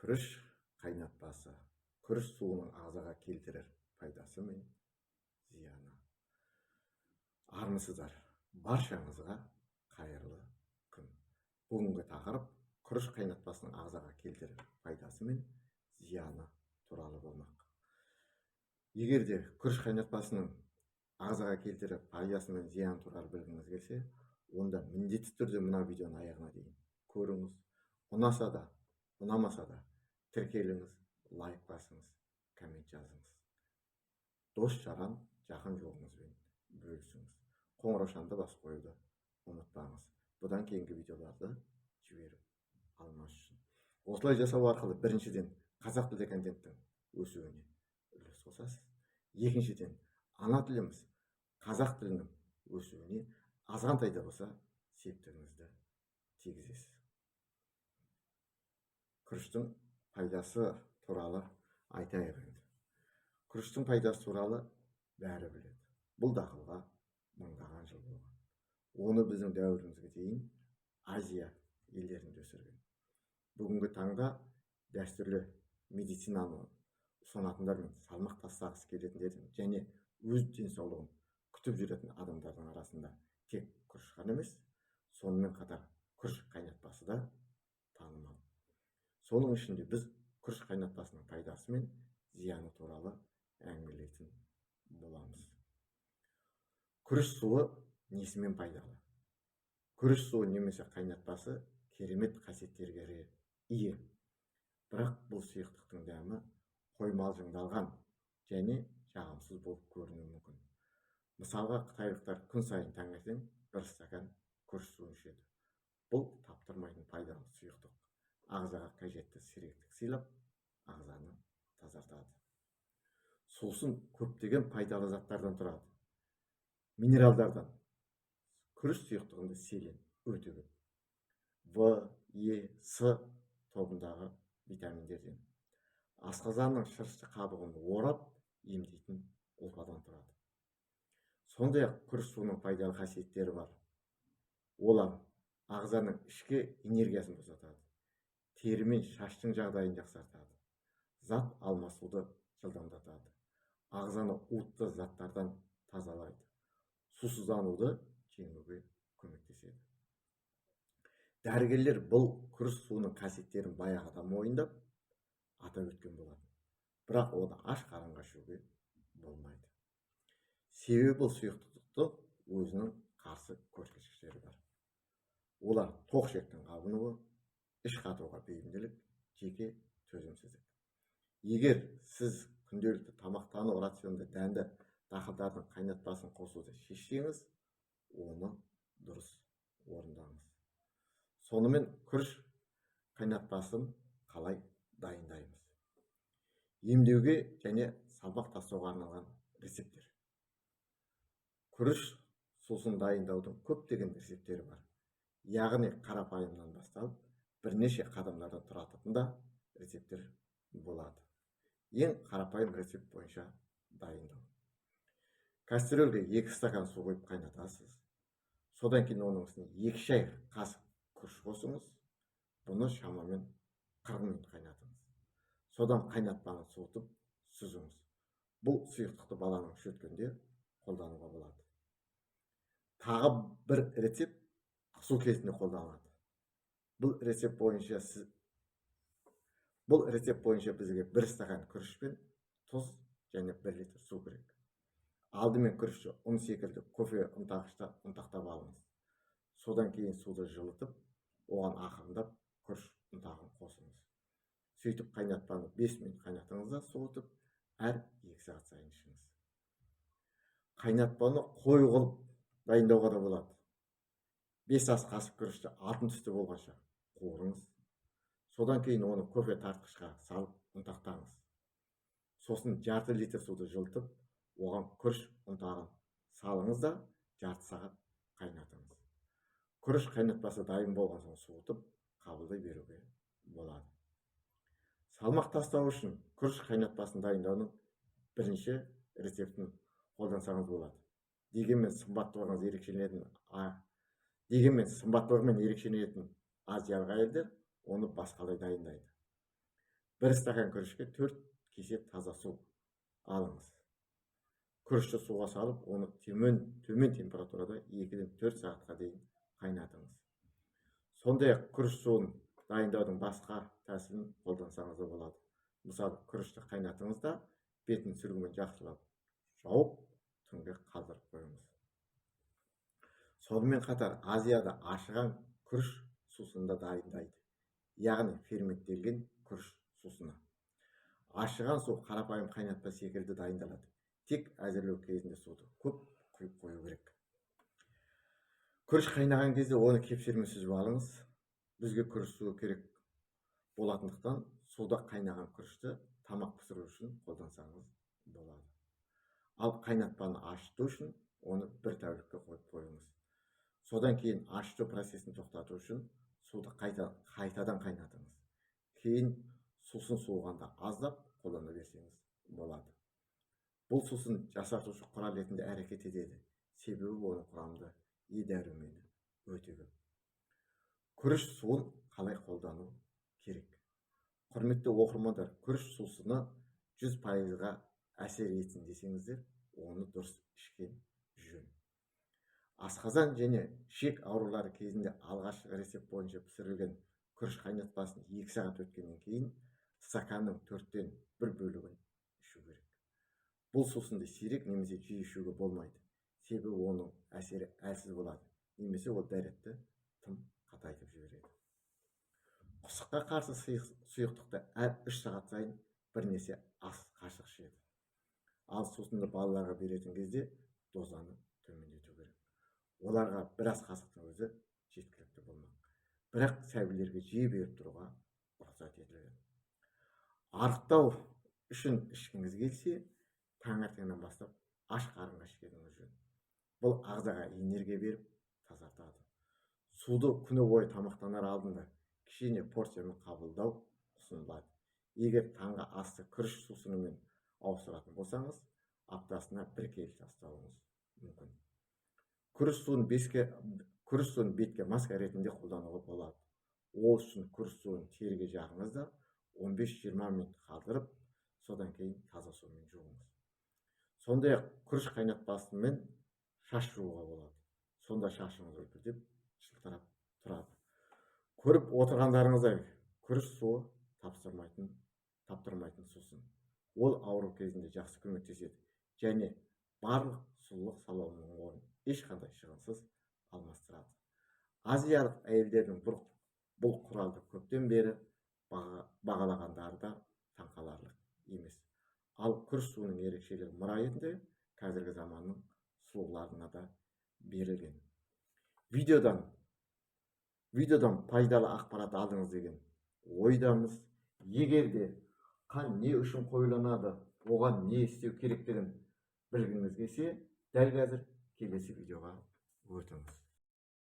Күріш қайнатпасы. Күріш суының ағзаға келтірер пайдасы мен зияны. Армысыздар, баршаңызға қайырлы күн. Бүгінгі тақырып күріш қайнатпасының ағзаға келтірер пайдасы мен зияны туралы болмақ. Егер де күріш қайнатпасының ағзаға келтірер пайдасы мен зияны туралы білгіңіз келсе, онда міндетті түрде мына видеоны аяғына дейін көріңіз. Ұнаса да, ұнамаса да тіркеліңіз, лайк басыңыз, коммент жазыңыз. Дос-жаран, жақын жолыңызбен бөлісіңіз. Қоңыраушанды басып қоюды ұмытпаңыз. Бұдан кейінгі видеоларды жіберіп алмас үшін. Осылай жасау арқылы біріншіден қазақ тілді контенттің өсуіне үлес қосасыз. Екіншіден ана тіліміз қазақ тілінің өсуіне азғантай да болса септігіңізді тигізесіз. Күріштің пайдасы туралы айтайық енді. Күріштің пайдасы туралы бәрі біледі. Бұл дақылға мыңдаған жыл болған. Оны біздің дәуірімізге дейін Азия елдерінде өсірген. Бүгінгі таңда дәстүрлі медицинаны ұсынатындар мен салмақ тастағысы келетіндердің және өз денсаулығын күтіп жүретін адамдардың арасында тек күріш қана емес, сонымен қатар күріш қайнатпасы да танымал. Соның ішінде біз күріш қайнатпасының пайдасы мен зияны туралы әңгімелейтін боламыз. Күріш суы несімен пайдалы? Күріш суы немесе қайнатпасы керемет қасиеттерге ие. Бірақ бұл сұйықтықтың дәмі қоймалжыңдалған және жағымсыз болып көрінуі мүмкін. Мысалға, қытайлықтар күн сайын таңертең бір стакан күріш суын ішеді. Бұл таптырмайтын пайдалы сұйықтық. Ағзаға қажетті сиректік сыйлап, ағзаны тазартады. Сусын көптеген пайдалы заттардан тұрады. Минералдардан. Күріш сұйықтығында селен өте көп. В, Е, С тобындағы витаминдерден. Асқазанның шырышты қабығын орап емдейтін ұлпадан тұрады. Сондай-ақ күріш суының пайдалы қасиеттері бар. Олар ағзаның ішкі энергиясын босатады. Тері мен шаштың жағдайын жақсартады. Зат алмасуды жылдамдатады. Ағзаны уытты заттардан тазалайды. Сусыздануды жеңуге көмектеседі. Дәрігерлер бұл күріш суының қасиеттерін баяғыда мойындап атап өткен болады. Бірақ оны аш қарынға ішуге болмайды. Себебі бұл сұйықтықтың өзінің қарсы көрсеткіштері бар. Олар тоқ ішектің қабынуы, іш қатуға бейімділік, жеке төзімсіздік. Егер сіз күнделікті тамақтану рационында дәнді дақылдардың қайнатпасын қосуды шешсеңіз, оны дұрыс орындаңыз. Сонымен күріш қайнатпасын қалай дайындаймыз? Емдеуге және салмақ тастауға арналған рецептер. Күріш сусын дайындаудың көптеген рецептері бар. Яғни қарапайымнан басталып, бірнеше қадамдардан тұрататын да рецептер болады. Ең қарапайым рецепт бойынша дайындау. Кастрөлге 2 стакан су құйып қайнатасыз. Содан кейін оның үстіне 2 шай қасық күріш қосыңыз. Бұны шамамен 40 минут қайнатыңыз. Содан қайнатпаны суытып сүзіңіз. Бұл сұйықтықты баланың іші өткенде қолдануға болады. Тағы бір рецепт су кезінде қолданылады. Бұл рецепт бойынша бізге 1 стакан күріш пен тұз және 1 литр су керек. Алдымен күрішті ұн секілді кофе ұнтақтап алыңыз. Содан кейін суды жылытып, оған ақырындап күріш ұнтағын қосыңыз. Сөйтіп қайнатпаны 5 минут қайнатыңыз да суытып, әр 2 сағат сайын ішіңіз. Қайнатпаны қою қылып дайындауға да болады. 5 ас қасық күрішті алтын түсті болғанша қуырыңыз. Содан кейін оны кофе тартқышқа салып ұнтақтаңыз. Сосын жарты литр суды жылытып, оған күріш ұнтағын салыңыз да жарты сағат қайнатыңыз. Күріш қайнатпасы дайын болған соң суытып, қабылдай беруге болады. Салмақ тастау үшін күріш қайнатпасын дайындаудың бірінші рецептін қолдансаңыз болады. Дегенмен сымбаттылығымен ерекшеленетін азиялық әйелдер оны басқалай дайындайды. 1 stakan күрішке 4 kese таза су алыңыз. Күрішті суға салып, оны төмен температурада 2-ден 4 сағатқа дейін қайнатыңыз. Сондай-ақ күріш суын дайындаудың басқа тәсілін қолдансаңыз да болады. Мысалы, күрішті қайнатыңыз да бетін сүргімен жақсылап жауып, түнге қалдырып қойыңыз. Сонымен қатар Азияда ашыған күріш сусын да дайындайды. Яғни ферменттелген күріш сусыны. Ашыған су қарапайым қайнатпа секілді дайындалады. Тек әзірлеу кезінде суды көп құйып қою керек. Күріш қайнаған кезде оны кепсермен сүзіп алыңыз. Бізге күріш суы керек болатындықтан суда қайнаған күрішті тамақ пісіру үшін қолдансаңыз болады. Ал қайнатпаны ашыту үшін оны 1 тәулікке қойып қойыңыз. Содан кейін ашыту процесін тоқтату үшін суды қайтадан қайнатыңыз. Кейін сусын суығанда аздап қолдана берсеңіз болады. Бұл сусын жасартушы құрал ретінде әрекет етеді. Себебі оның құрамында E дәрумені өте көп. Күріш суын қалай қолдану керек? Құрметті оқырмандар, күріш сусыны 100%-ға әсер етсін десеңіздер, оны дұрыс ішкен жөн. Асқазан және ішек аурулары кезінде алғашқы рецепт бойынша пісірілген күріш қайнатпасын 2 сағат өткеннен кейін стаканның 4-тен 1 бөлігін ішу керек. Бұл сусынды сирек немесе жиі ішуге болмайды. Себебі оның әсері әлсіз болады, немесе ол дәретті тым қатайтып жібереді. Құсыққа қарсы сұйықтықты әр 3 сағат сайын бірнеше ас қашық ішеді. Ал сусынды балаларға беретін кезде дозаны төмендету керек. Оларға 1 ас қасықтың өзі жеткілікті болмақ. Бірақ сәбилерге жиі беріп тұруға рұқсат етілген. Арықтау үшін ішкіңіз келсе, таңертеңнен бастап аш қарынға ішкеніңіз жөн. Бұл ағзаға энергия беріп тазартады. Суды күні бойы тамақтанар алдында кішкене порциямен қабылдау ұсынылады. Егер таңғы асты күріш сусынымен ауыстыратын болсаңыз, аптасына 1 келі тастауыңыз мүмкін. Күріш суын бетке маска ретінде қолдануға болады. Ол үшін күріш суын теріге жағыңыз да 15-20 минут қалдырып, содан кейін таза сумен жуыңыз. Сондай-ақ күріш қайнатпасымен шаш жууға болады. Сонда шашыңыз үлпілдеп, жылтырап тұрады. Көріп отырғандарыңыздай, күріш суы таптырмайтын сусын. Ол ауру кезінде жақсы көмектеседі және барлық сұлулық салонының орнын ешқандай шығынсыз алмастырады. Азиялық әйелдердің бұл құралды көптен бері бағалағандары да таңқаларлық емес. Ал күріш суының ерекшелігі мұра ретінде қазіргі заманның сұлуларына да берілген. Видеодан пайдалы ақпарат алдыңыз деген ойдамыз. Егер де қан не үшін қоюланады, оған не істеу керектігін білгіңіз келсе, дәл қазір келесі видеоға өтіңіз.